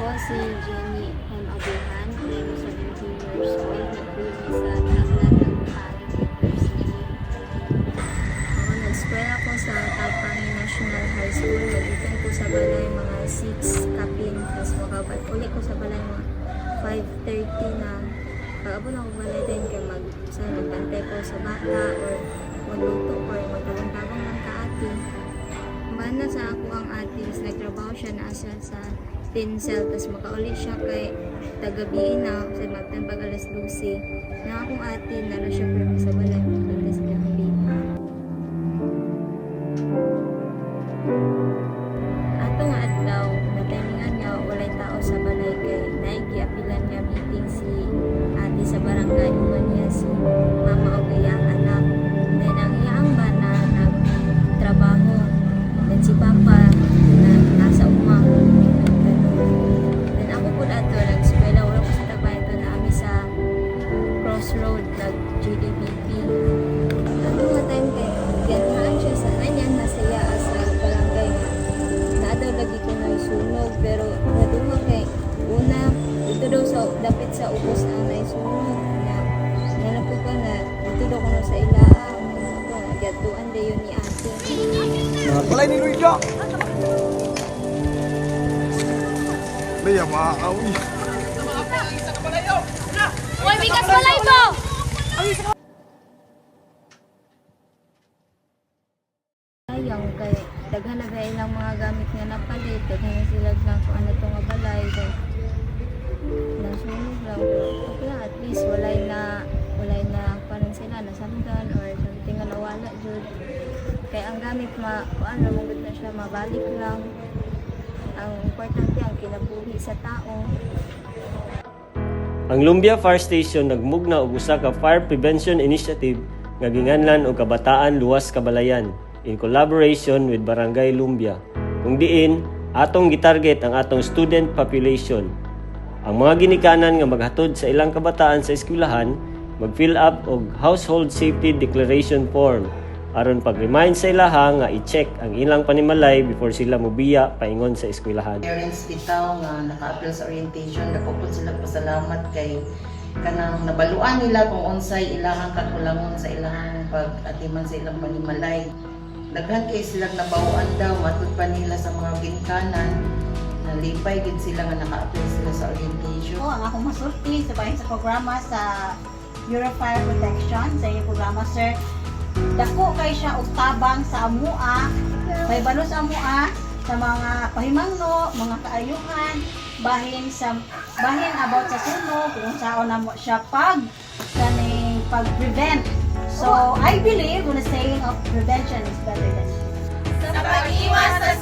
Ako si Jenny M. Abuhan, pero 17 years old, nagpili sa Taclan ng First year. Ako nag-square ako sa Tapang National High School. Nag-ikan ko sa balay mga 6 kapin, tapos makabalik ulit ko sa balay mga 5:30 na. Pag-abot ako balay din kaya magbantay ko sa bata or magluto or magtabang-tabang ng kaati. Banda sa ako ang ate, nagtrabaho siya na asa sa Tinsel, tapos makaulit siya kay tagabiin na kasi magtambag alas 12. Na akong ate, nara siya pero sa balay, alas gabi. Ato nga adlaw, natimingan niya, walay tao sa balay kay naigiapilan niya meeting si ate sa barangay, uman niya si mama o kayang anak. Then ang iyang ba na nagtrabaho, then si papa na nasa umang. Then ako po ato, nag-eskwela, wala ko sa tabay ito na kami sa crossroad, nag-GDBP. Ato nga time kay ganahan siya sa nanyan, nasaya sa barangay nga. Naadaw lagi ko na sunog, pero naduma kay una, dito daw sa, dapit sa ubos ang naisunog. Nanapo ko na, dito daw ko na sa ilaang. Ito, nagyatuan daw yun ni ate. Balay ni Luisa! Laya, maawi. Uy, bigas balay mo! Sayang kay daghan na ba ilang mga gamit nga napalit, daghan na sila na kung ano to nga balay. Kay nasunog lang. Okay lang, at least walay na parang sila nasamdan or something nga nawala jud. Kaya ang gamit ano mong na siya mabalik lang. Ang importante ang kinabuhi sa tao. Ang Lumbia Fire Station nagmugna og usa ka fire prevention initiative nga ginganlan og kabataan luwas kabalayan in collaboration with Barangay Lumbia. Kung diin atong gitarget ang atong student population. Ang mga ginikanan nga maghatod sa ilang kabataan sa eskwelahan mag-fill up og household safety declaration form aron pag-remind sa ilaha nga i-check ang ilang panimalay before sila mobiya paingon sa eskwelahan. Parents bitaw nga naka-apply sa orientation, napupod sila pasalamat kay kanang nabaluan nila kung unsay ilahang kakulangon sa ilahang pag-atiman sa ilang panimalay. Daghan kay silang nabawaan daw matud pa nila sa mga ginkanan. Nalipay gid sila nga naka-apply sila sa orientation. Ang akong masulti sa bahin sa programa sa Bureau of Fire Protection sa iyong programa, sir. Dako kay siya og tabang sa amua, may balo sa amua sa mga pahimangno, mga kaayuhan, bahin about sa sunog, kung saan na mo siya pag-prevent. So, I believe when the saying of prevention is better than Sa pag-iwas sa